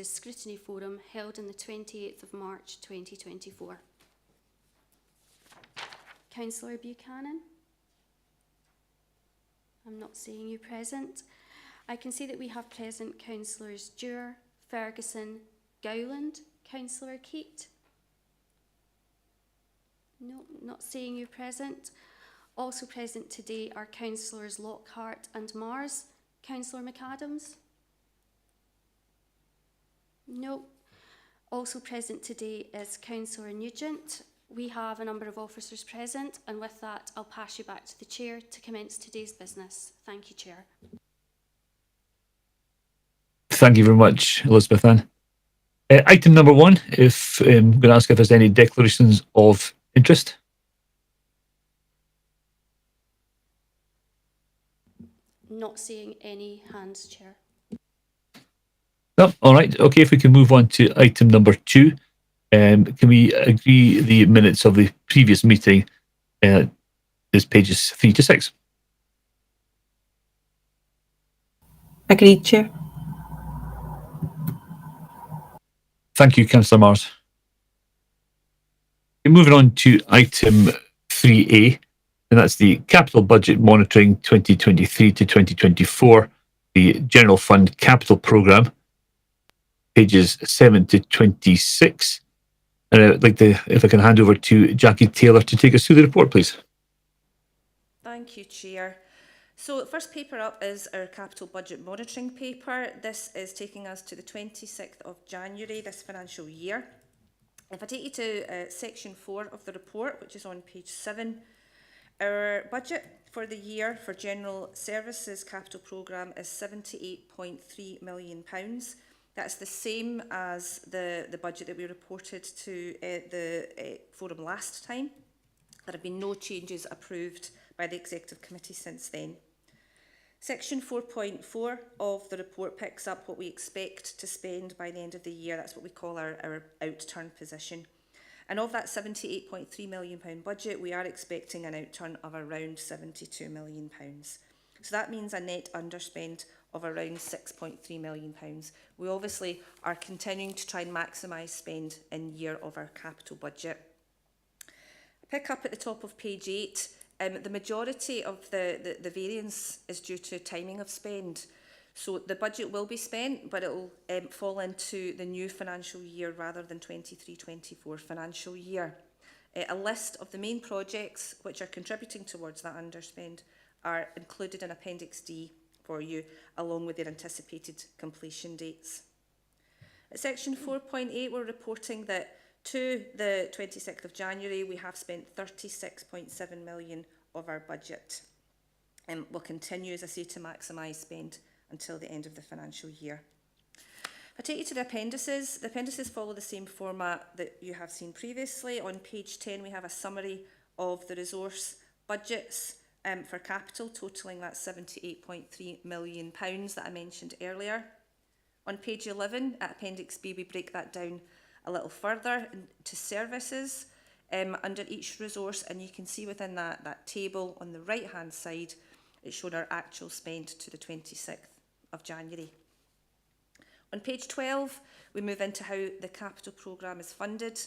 Scrutiny Forum held on the 28th of March 2024. Councillor Buchanan? I'm not seeing you present. I can see that we have present Councillors Dewar, Ferguson, Gowland. Councillor Keat? No, not seeing you present. Also present today are Councillors Lockhart and Mars. Councillor McAdams? No. Also present today is Councillor Nugent. We have a number of officers present, and with that, I'll pass you back to the Chair to commence today's business. Thank you, Chair. Thank you very much, Elizabeth Ann. Item number 1, if I'm going to ask if there's any declarations of interest. Not seeing any hands, Chair. No, all right. Okay, if we can move on to item number 2. Can we agree the minutes of the previous meeting? Is pages 3 to 6. Agreed, Chair. Thank you, Councillor Mars. Moving on to item 3A, and that's the Capital Budget Monitoring 2023 to 2024, the General Fund Capital Programme, pages 7 to 26. And I'd like to, if I can hand over to Jackie Taylor to take us through the report, please. Thank you, Chair. So the first paper up is our Capital Budget Monitoring paper. This is taking us to the 26th of January this financial year. If I take you to section 4 of the report, which is on page 7, our budget for the year for General Services Capital Programme is £78.3 million. That's the same as the budget that we reported to the forum last time. There have been no changes approved by the Executive Committee since then. Section 4.4 of the report picks up what we expect to spend by the end of the year. That's what we call our outturn position. And of that £78.3 million budget, we are expecting an outturn of around £72 million. So that means a net underspend of around £6.3 million. We obviously are continuing to try and maximise spend in year of our capital budget. Pick up at the top of page 8. The majority of the variance is due to timing of spend. So the budget will be spent, but it will fall into the new financial year rather than 23-24 financial year. A list of the main projects which are contributing towards that underspend are included in Appendix D for you, along with their anticipated completion dates. At section 4.8, we're reporting that to the 26th of January, we have spent 36.7 million of our budget. And we'll continue, as I say, to maximise spend until the end of the financial year. If I take you to the appendices follow the same format that you have seen previously. On page 10, we have a summary of the resource budgets for capital, totalling that £78.3 million that I mentioned earlier. On page 11, at Appendix B, we break that down a little further to services under each resource, and you can see within that table on the right-hand side, it's shown our actual spend to the 26th of January. On page 12, we move into how the capital programme is funded.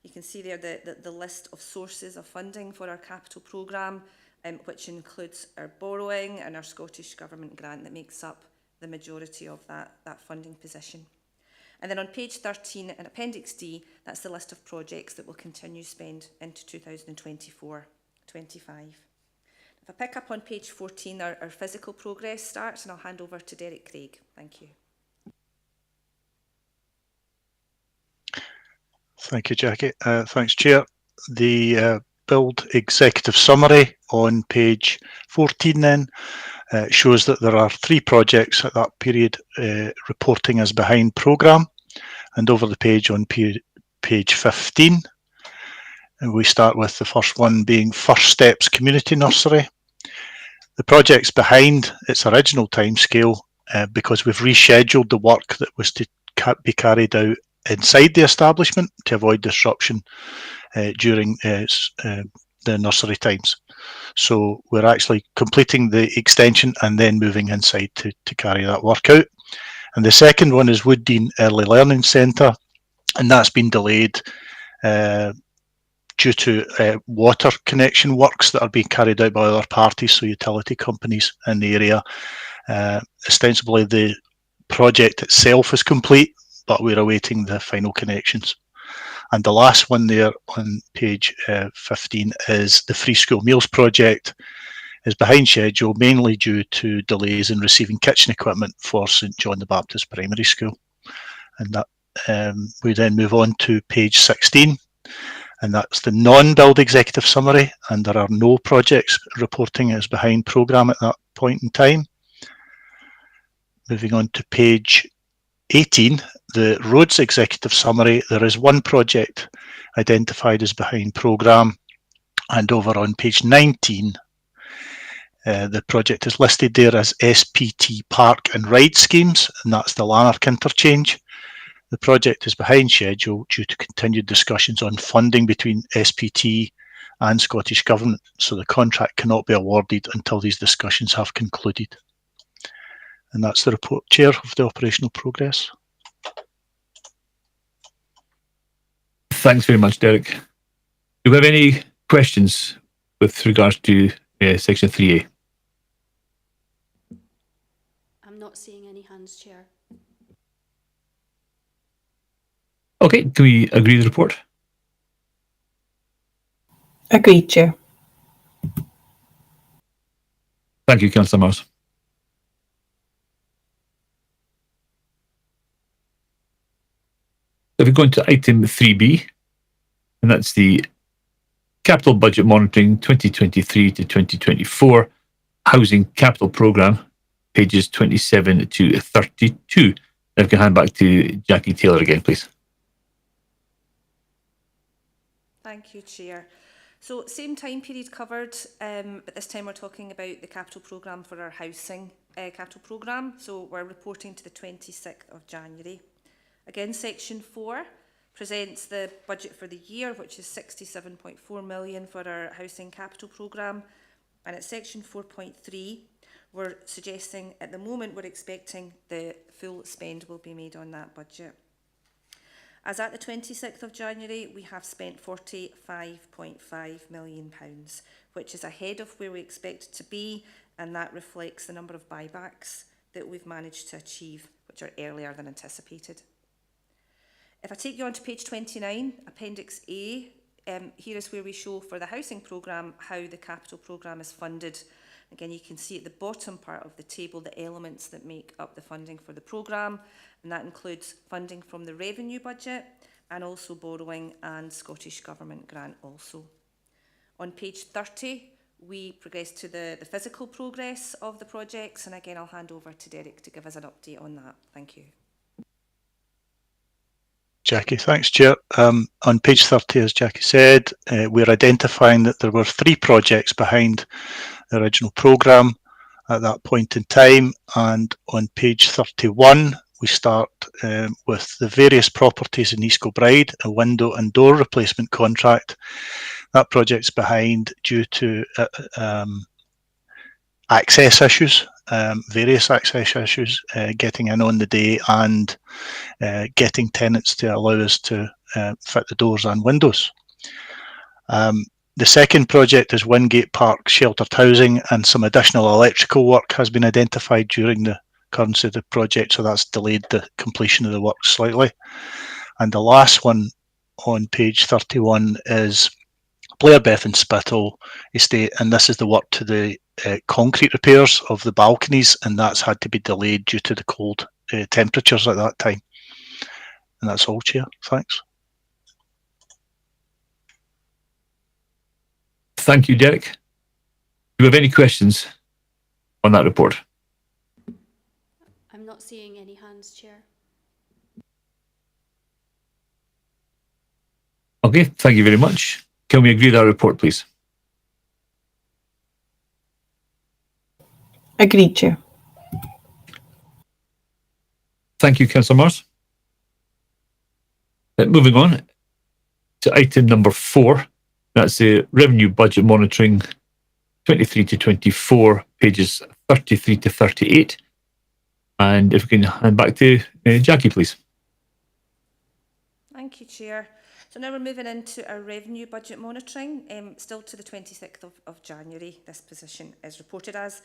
You can see there the list of sources of funding for our capital programme, which includes our borrowing and our Scottish Government grant that makes up the majority of that funding position. And then on page 13 in Appendix D, that's the list of projects that will continue spend into 2024-25. If I pick up on page 14, our physical progress starts, and I'll hand over to Derek Craig. Thank you. Thank you, Jackie. Thanks, Chair. The build executive summary on page 14 then shows that there are 3 projects at that period reporting as behind programme. And over the page on page 15, and we start with the first one being First Steps Community Nursery. The project's behind its original timescale because we've rescheduled the work that was to be carried out inside the establishment to avoid disruption during the nursery times. So we're actually completing the extension and then moving inside to carry that work out. And the second one is Wooddean Early Learning Centre, and that's been delayed due to water connection works that are being carried out by other parties, so utility companies in the area. Ostensibly the project itself is complete, but we're awaiting the final connections. And the last one there on page 15 is the Free School Meals project is behind schedule, mainly due to delays in receiving kitchen equipment for St John the Baptist Primary School. And that we then move on to page 16, and that's the non-build executive summary, and there are no projects reporting as behind programme at that point in time. Moving on to page 18, the roads executive summary, there is one project identified as behind programme, and over on page 19, the project is listed there as SPT Park and Ride Schemes, and that's the Lanark interchange. The project is behind schedule due to continued discussions on funding between SPT and Scottish Government, so the contract cannot be awarded until these discussions have concluded. And that's the report, Chair, of the operational progress. Thanks very much, Derek. Do we have any questions with regards to section 3A? I'm not seeing any hands, Chair. Okay, can we agree the report? Agreed, Chair. Thank you, Councillor Mars. If we go into item 3B, and that's the Capital Budget Monitoring 2023 to 2024 Housing Capital Programme, pages 27 to 32. If I can hand back to Jackie Taylor again, please. Thank you, Chair. So same time period covered, but this time we're talking about the capital programme for our housing capital programme. So we're reporting to the 26th of January. Again, section 4 presents the budget for the year, which is 67.4 million for our housing capital programme. And at section 4.3, we're suggesting at the moment we're expecting the full spend will be made on that budget. As at the 26th of January, we have spent £45.5 million, which is ahead of where we expect to be, and that reflects the number of buybacks that we've managed to achieve, which are earlier than anticipated. If I take you on to page 29, Appendix A, here is where we show for the housing programme how the capital programme is funded. Again, you can see at the bottom part of the table the elements that make up the funding for the programme, and that includes funding from the revenue budget and also borrowing and Scottish Government grant also. On page 30, we progress to the physical progress of the projects, and again I'll hand over to Derek to give us an update on that. Thank you. Jackie, thanks, Chair. On page 30, as Jackie said, we're identifying that there were 3 projects behind the original programme at that point in time, and on page 31 we start with the various properties in East Kilbride, a window and door replacement contract. That project's behind due to access issues, various access issues, getting in on the day and getting tenants to allow us to fit the doors and windows. The second project is Wingate Park sheltered housing, and some additional electrical work has been identified during the currency of the project, so that's delayed the completion of the work slightly. And the last one on page 31 is Blair Beth and Spittal Estate, and this is the work to the concrete repairs of the balconies, and that's had to be delayed due to the cold temperatures at that time. And that's all, Chair. Thanks. Thank you, Derek. Do you have any questions on that report? I'm not seeing any hands, Chair. Okay, thank you very much. Can we agree that report, please? Agreed, Chair. Thank you, Councillor Mars. Moving on to item number 4. That's the Revenue Budget Monitoring 23 to 24, pages 33 to 38. And if we can hand back to Jackie, please. Thank you, Chair. So now we're moving into our revenue budget monitoring, still to the 26th of January, this position is reported as.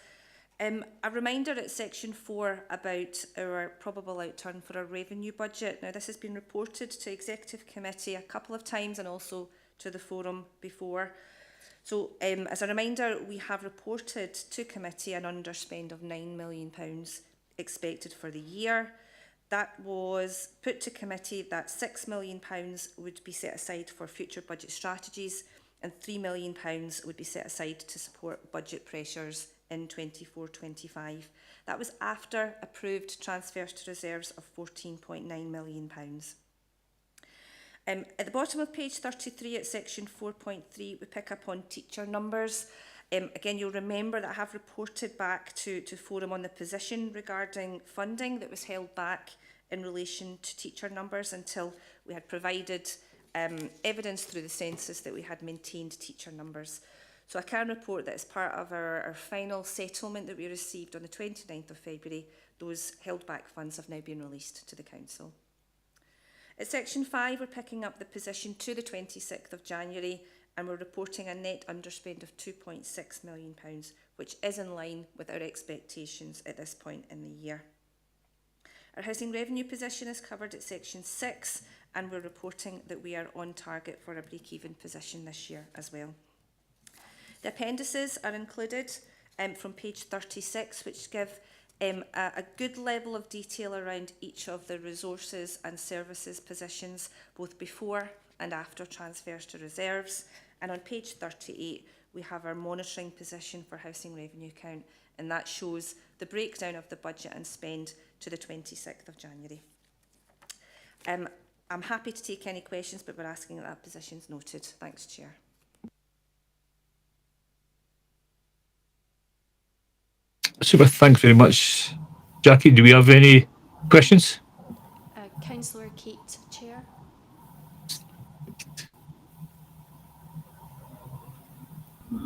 A reminder at section 4 about our probable outturn for our revenue budget. Now this has been reported to Executive Committee a couple of times and also to the forum before. So as a reminder, we have reported to committee an underspend of £9 million expected for the year. That was put to committee that £6 million would be set aside for future budget strategies and £3 million would be set aside to support budget pressures in 24-25. That was after approved transfers to reserves of £14.9 million. At the bottom of page 33 at section 4.3, we pick up on teacher numbers. Again, you'll remember that I have reported back to Forum on the position regarding funding that was held back in relation to teacher numbers until we had provided evidence through the census that we had maintained teacher numbers. So I can report that as part of our final settlement that we received on the 29th of February, those held back funds have now been released to the Council. At section 5, we're picking up the position to the 26th of January and we're reporting a net underspend of £2.6 million, which is in line with our expectations at this point in the year. Our housing revenue position is covered at section 6 and we're reporting that we are on target for a break-even position this year as well. The appendices are included from page 36, which give a good level of detail around each of the resources and services positions, both before and after transfers to reserves. And on page 38, we have our monitoring position for housing revenue account, and that shows the breakdown of the budget and spend to the 26th of January. I'm happy to take any questions, but we're asking that that position's noted. Thanks, Chair. Super, thanks very much, Jackie. Do we have any questions? Councillor Keat, Chair.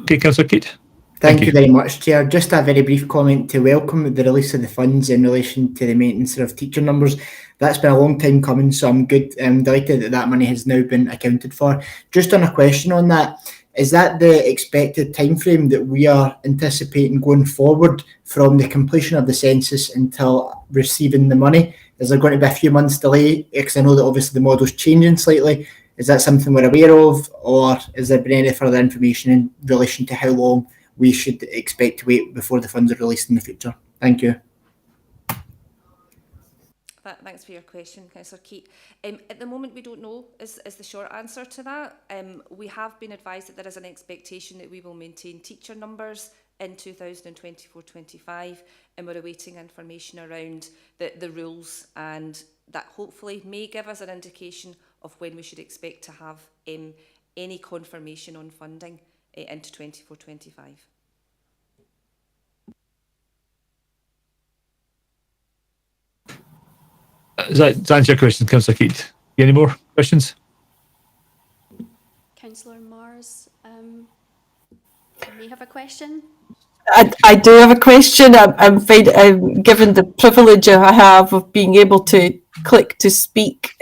Okay, Councillor Keat. Thank you very much, Chair. Just a very brief comment to welcome the release of the funds in relation to the maintenance of teacher numbers. That's been a long time coming, so I'm delighted that that money has now been accounted for. Just on a question on that, is that the expected timeframe that we are anticipating going forward from the completion of the census until receiving the money? Is there going to be a few months delay? Because I know that obviously the model's changing slightly. Is that something we're aware of, or is there been any further information in relation to how long we should expect to wait before the funds are released in the future? Thank you. Thanks for your question, Councillor Keat. At the moment, we don't know is the short answer to that. We have been advised that there is an expectation that we will maintain teacher numbers in 2024-25, and we're awaiting information around the rules, and that hopefully may give us an indication of when we should expect to have any confirmation on funding into 24-25. Does that answer your question, Councillor Keat? Any more questions? Councillor Mars, you may have a question. I do have a question. I'm given the privilege I have of being able to click to speak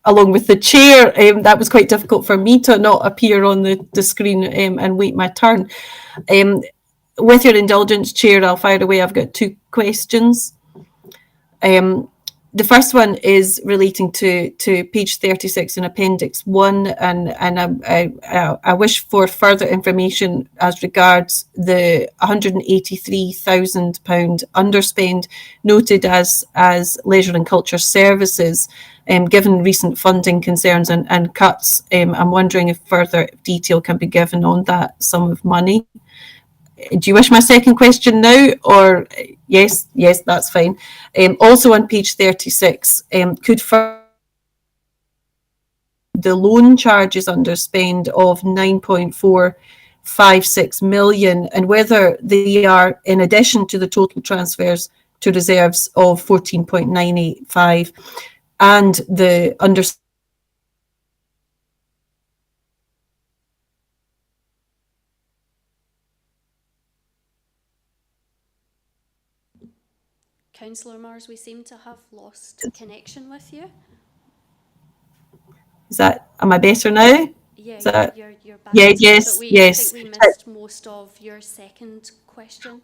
along with the chair. That was quite difficult for me to not appear on the screen and wait my turn. With your indulgence, Chair, I'll fire away. I've got two questions. The first one is relating to page 36 in Appendix 1, and I wish for further information as regards the £183,000 underspend noted as leisure and culture services. Given recent funding concerns and cuts, I'm wondering if further detail can be given on that sum of money. Do you wish my second question now, or yes, that's fine. Also on page 36, could the loan charges underspend of 9.456 million, and whether they are in addition to the total transfers to reserves of 14.985 and the Councillor Mars, we seem to have lost connection with you. Am I better now? Yeah, Is that, you're back. yeah, But yes, I yes. think we missed most of your second question.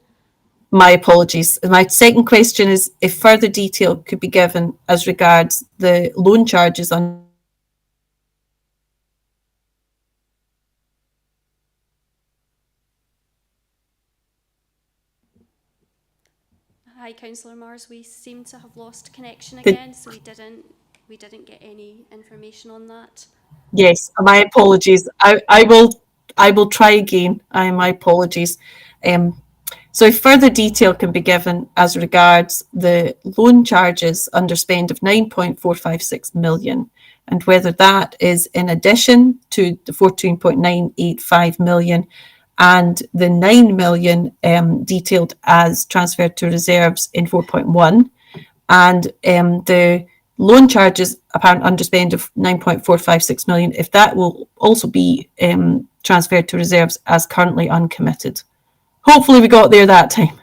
My apologies. My second question is if further detail could be given as regards the loan charges on Hi, Councillor Mars. We seem to have lost connection the, again, so we didn't get any information on that. yes, my apologies. I will try again. My apologies. So if further detail can be given as regards the loan charges under spend of 9.456 million and whether that is in addition to the 14.985 million and the 9 million detailed as transferred to reserves in 4.1 and the loan charges apparent underspend of 9.456 million, if that will also be transferred to reserves as currently uncommitted. Hopefully we got there that time.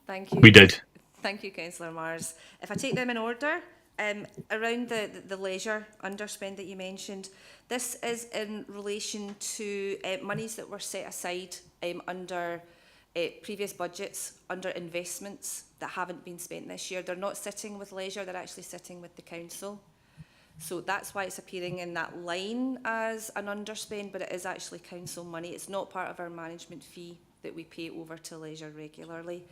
Thank you. We did. Thank you, Councillor Mars. If I take them in order, around the leisure underspend that you mentioned, this is in relation to monies that were set aside under previous budgets, under investments that haven't been spent this year. They're not sitting with leisure, they're actually sitting with the council. So that's why it's appearing in that line as an underspend, but it is actually council money. It's not part of our management fee that we pay over to leisure regularly.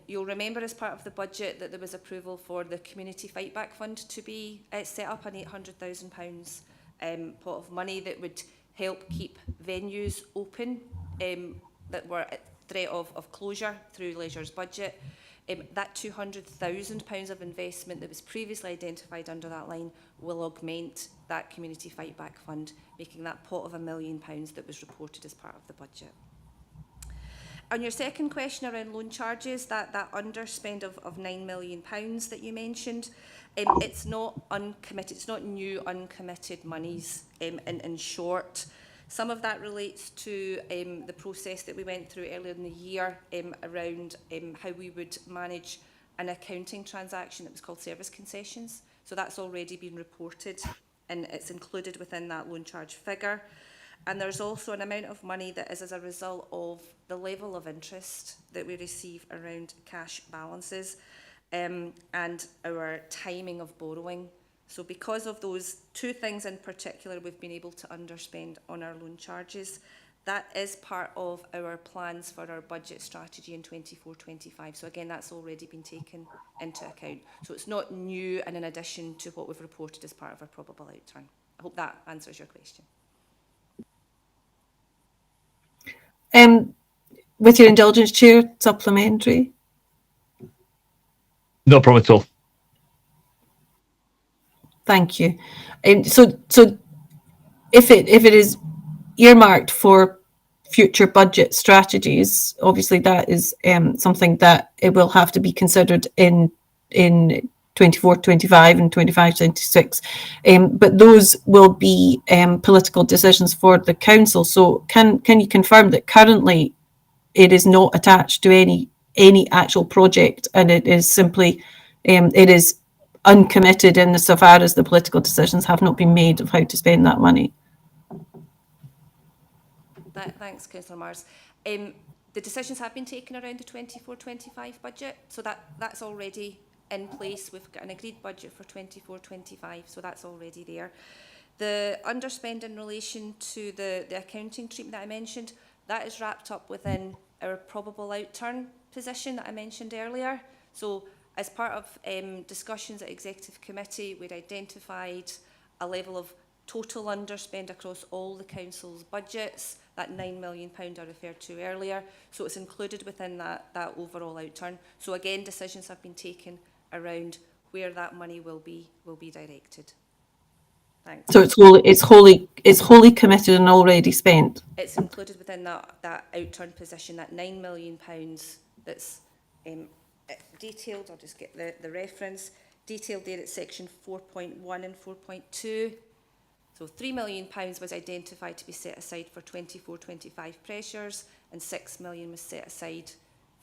You'll remember as part of the budget that there was approval for the Community Fight Back Fund to be set up, an £800,000 pot of money that would help keep venues open that were at threat of closure through leisure's budget. That £200,000 of investment that was previously identified under that line will augment that Community Fight Back Fund, making that pot of £1 million that was reported as part of the budget. On your second question around loan charges, that underspend of £9 million that you mentioned, it's not uncommitted, it's not new uncommitted monies in short. Some of that relates to the process that we went through earlier in the year around how we would manage an accounting transaction that was called service concessions. So that's already been reported and it's included within that loan charge figure. And there's also an amount of money that is as a result of the level of interest that we receive around cash balances and our timing of borrowing. So because of those two things in particular, we've been able to underspend on our loan charges. That is part of our plans for our budget strategy in 24-25. So again, that's already been taken into account. So it's not new and in addition to what we've reported as part of our probable outturn. I hope that answers your question. With your indulgence, Chair, supplementary. No problem at all. Thank you. So if it is earmarked for future budget strategies, obviously that is something that it will have to be considered in 24-25 and 25-26. But those will be political decisions for the council. So can you confirm that currently it is not attached to any actual project and it is simply it is uncommitted insofar as the political decisions have not been made of how to spend that money? Thanks, Councillor Mars. The decisions have been taken around the 24-25 budget, so that's already in place. We've got an agreed budget for 24-25, so that's already there. The underspend in relation to the accounting treatment that I mentioned, that is wrapped up within our probable outturn position that I mentioned earlier. So as part of discussions at Executive Committee, we'd identified a level of total underspend across all the council's budgets, that £9 million I referred to earlier. So it's included within that overall outturn. So again, decisions have been taken around where that money will be directed. Thanks. So it's wholly committed and already spent. It's included within that outturn position, that £9 million that's detailed. I'll just get the reference. Detailed there at section 4.1 and 4.2. So £3 million was identified to be set aside for 24-25 pressures and 6 million was set aside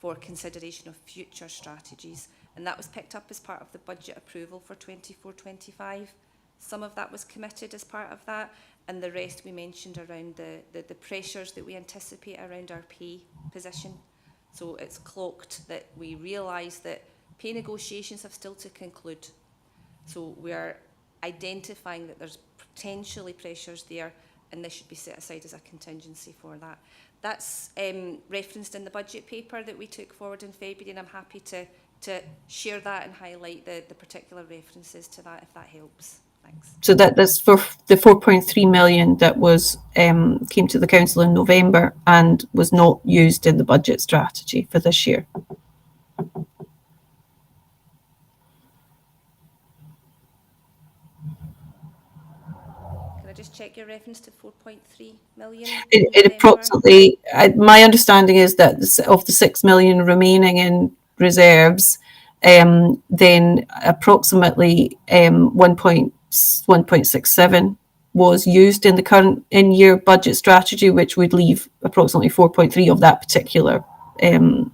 for consideration of future strategies. And that was picked up as part of the budget approval for 24-25. Some of that was committed as part of that, and the rest we mentioned around the pressures that we anticipate around our pay position. So it's clocked that we realise that pay negotiations have still to conclude. So we are identifying that there's potentially pressures there, and this should be set aside as a contingency for that. That's referenced in the budget paper that we took forward in February, and I'm happy to share that and highlight the particular references to that if that helps. Thanks. So that's for the 4.3 million that was came to the council in November and was not used in the budget strategy for this year. Can I just check your reference to 4.3 million? It approximately, my understanding is that of the 6 million remaining in reserves, then approximately 1.67 was used in the current in-year budget strategy, which would leave approximately 4.3 of that particular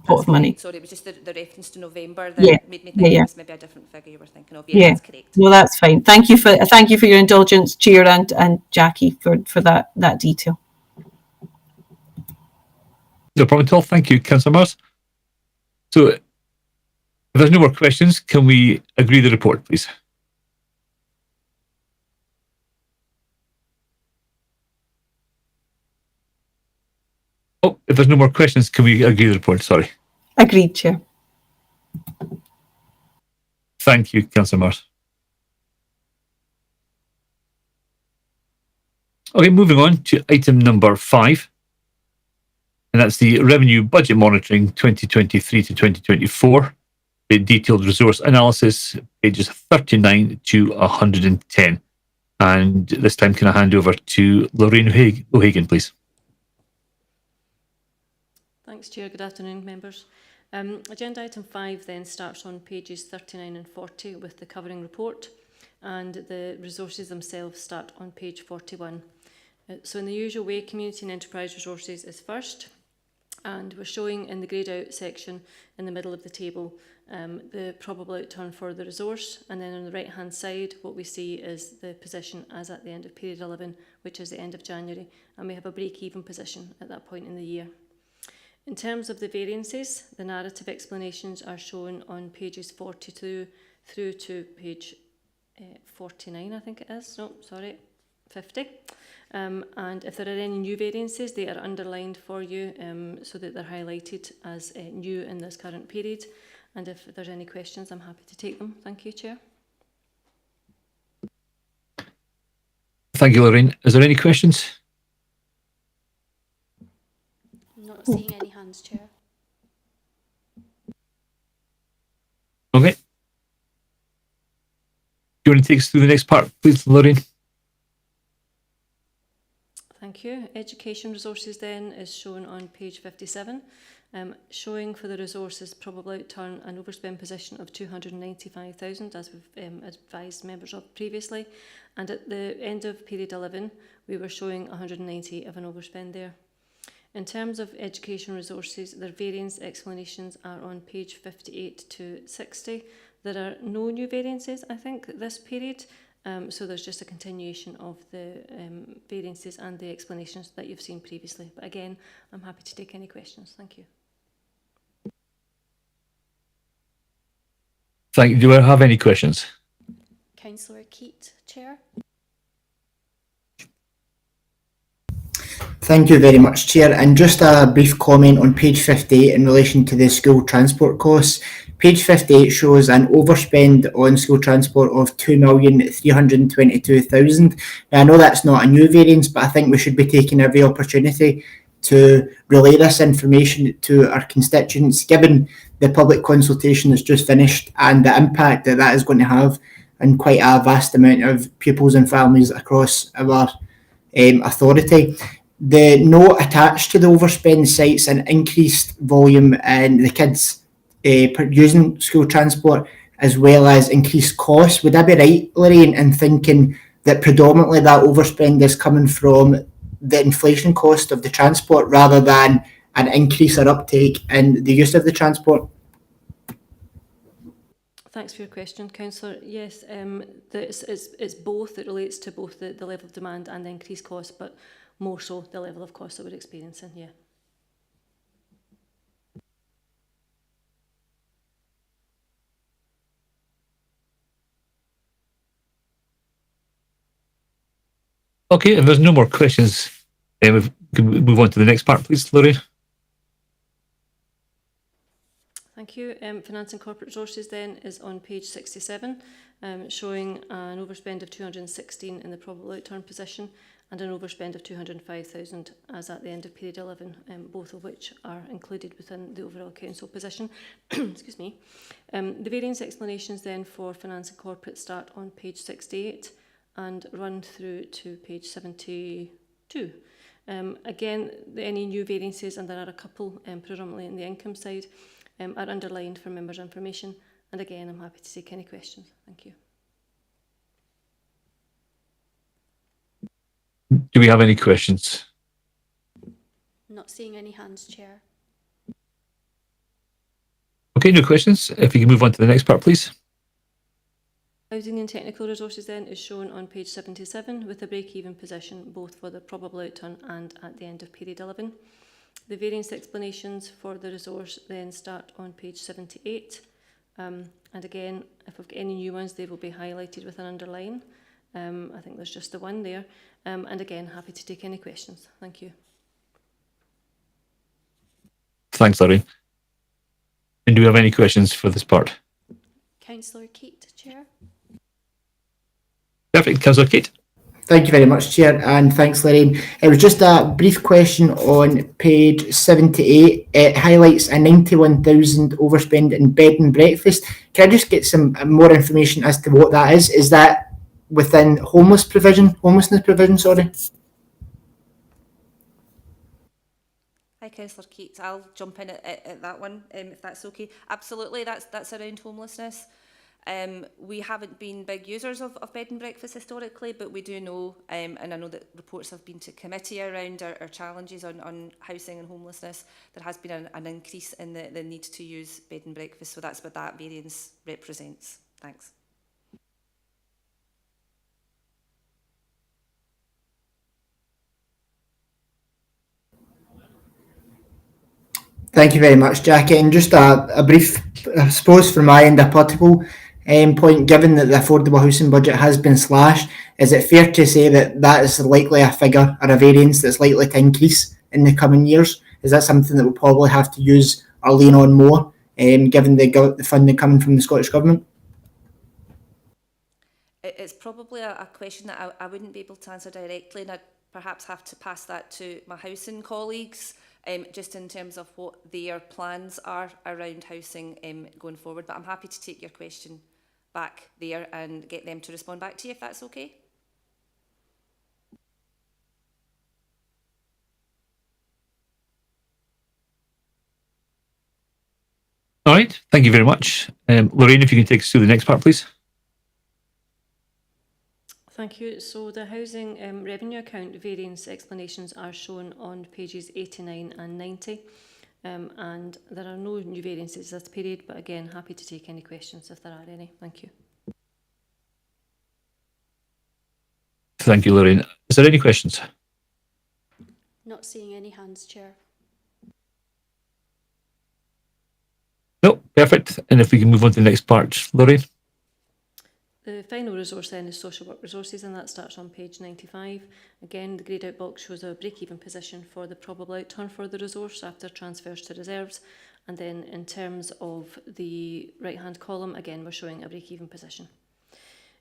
pot of money. Sorry, it was just the reference to November that made me think it was maybe a different figure you were thinking of. Yeah, that's correct. No, that's fine. Thank you for your indulgence, Chair, and Jackie for that detail. No problem at all. Thank you, Councillor Mars. So, if there's no more questions, can we agree the report, please? Oh, if there's no more questions, can we agree the report? Sorry. Agreed, Chair. Thank you, Councillor Mars. Okay, moving on to item number 5. And that's the Revenue Budget Monitoring 2023 to 2024. The detailed resource analysis, pages 39 to 110. And this time, can I hand over to Lorraine O'Hagan, please? Thanks, Chair. Good afternoon, members. Agenda item 5 then starts on pages 39 and 40 with the covering report, and the resources themselves start on page 41. So in the usual way, community and enterprise resources is first, and we're showing in the greyed out section in the middle of the table the probable outturn for the resource, and then on the right hand side what we see is the position as at the end of period 11, which is the end of January, and we have a break-even position at that point in the year. In terms of the variances, the narrative explanations are shown on pages 42 through to page 49, I think it is. No, sorry, 50. And if there are any new variances, they are underlined for you so that they're highlighted as new in this current period. And if there's any questions, I'm happy to take them. Thank you, Chair. Thank you, Lorraine. Is there any questions? Not seeing any hands, Chair. Okay. Do you want to take us through the next part, please, Lorraine? Thank you. Education resources then is shown on page 57, showing for the resources probable outturn an overspend position of 295,000, as we've advised members of previously. And at the end of period 11, we were showing 190 of an overspend there. In terms of education resources, their variance explanations are on page 58 to 60. There are no new variances, I think, this period. So there's just a continuation of the variances and the explanations that you've seen previously. But again, I'm happy to take any questions. Thank you. Thank you. Do I have any questions? Councillor Keat, Chair. Thank you very much, Chair. And just a brief comment on page 58 in relation to the school transport costs. Page 58 shows an overspend on school transport of 2,322,000. Now, I know that's not a new variance, but I think we should be taking every opportunity to relay this information to our constituents, given the public consultation that's just finished and the impact that that is going to have on quite a vast amount of pupils and families across our authority. The note attached to the overspend cites an increased volume in the kids using school transport, as well as increased costs. Would I be right, Lorraine, in thinking that predominantly that overspend is coming from the inflation cost of the transport rather than an increase or uptake in the use of the transport? Thanks for your question, Councillor. Yes, it's both. It relates to both the level of demand and the increased cost, but more so the level of cost that we're experiencing, yeah. Okay, if there's no more questions, we can move on to the next part, please, Lorraine. Thank you. Finance and Corporate Resources then is on page 67, showing an overspend of 216 in the probable outturn position and an overspend of 205,000 as at the end of period 11, both of which are included within the overall council position. Excuse me. The variance explanations then for Finance and Corporate start on page 68 and run through to page 72. Again, any new variances, and there are a couple predominantly in the income side, are underlined for members' information. And again, I'm happy to take any questions. Thank you. Do we have any questions? Not seeing any hands, Chair. Okay, no questions. If we can move on to the next part, please. Housing and Technical Resources then is shown on page 77 with a break-even position both for the probable outturn and at the end of period 11. The variance explanations for the resource then start on page 78. And again, if we've got any new ones, they will be highlighted with an underline. I think there's just the one there. And again, happy to take any questions. Thank you. Thanks, Lorraine. And do we have any questions for this part? Councillor Keat, Chair. Perfect. Councillor Kate. Thank you very much, Chair, and thanks, Lorraine. It was just a brief question on page 78. It highlights a 91,000 overspend in bed and breakfast. Can I just get some more information as to what that is? Is that within homelessness provision, sorry? Hi, Councillor Keats. I'll jump in at that one, if that's okay. Absolutely, that's around homelessness. We haven't been big users of bed and breakfast historically, but we do know, and I know that reports have been to committee around our challenges on housing and homelessness. There has been an increase in the need to use bed and breakfast, so that's what that variance represents. Thanks. Thank you very much, Jackie. And just a brief, I suppose from my end, a political point, given that the affordable housing budget has been slashed, is it fair to say that that is likely a figure or a variance that's likely to increase in the coming years? Is that something that we'll probably have to use or lean on more, given the funding coming from the Scottish Government? It's probably a question that I wouldn't be able to answer directly, and I'd perhaps have to pass that to my housing colleagues, just in terms of what their plans are around housing going forward. But I'm happy to take your question back there and get them to respond back to you, if that's okay. All right. Thank you very much. Lorraine, if you can take us through the next part, please. Thank you. So the housing revenue account variance explanations are shown on pages 89 and 90. And there are no new variances this period, but again, happy to take any questions if there are any. Thank you. Thank you, Lorraine. Is there any questions? Not seeing any hands, Chair. No, perfect. And if we can move on to the next part, Lorraine. The final resource then is social work resources, and that starts on page 95. Again, the greyed out box shows a break-even position for the probable outturn for the resource after transfers to reserves. And then in terms of the right-hand column, again, we're showing a break-even position.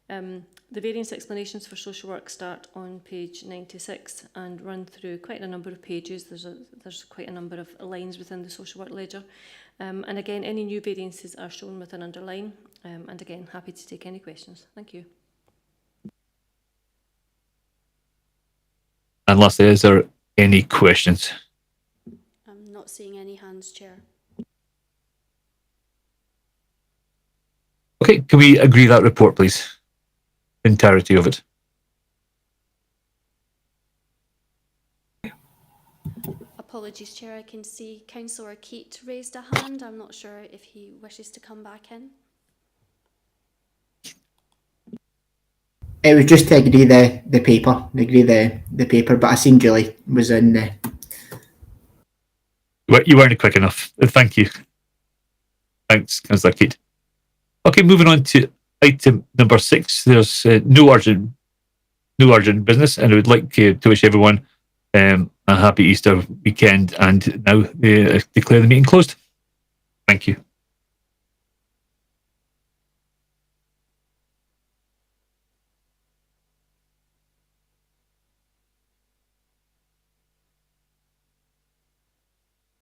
The variance explanations for social work start on page 96 and run through quite a number of pages. There's quite a number of lines within the social work ledger. And again, any new variances are shown with an underline. And again, happy to take any questions. Thank you. And lastly, is there any questions? I'm not seeing any hands, Chair. Okay, can we agree that report, please? Entirety of it. Apologies, Chair. I can see Councillor Keat raised a hand. I'm not sure if he wishes to come back in. It was just to agree the paper, but I seen Julie was in the. You weren't quick enough. Thank you. Thanks, Councillor Keat. Okay, moving on to item number 6. There's no urgent business, and I would like to wish everyone a happy Easter weekend, and now declare the meeting closed. Thank you.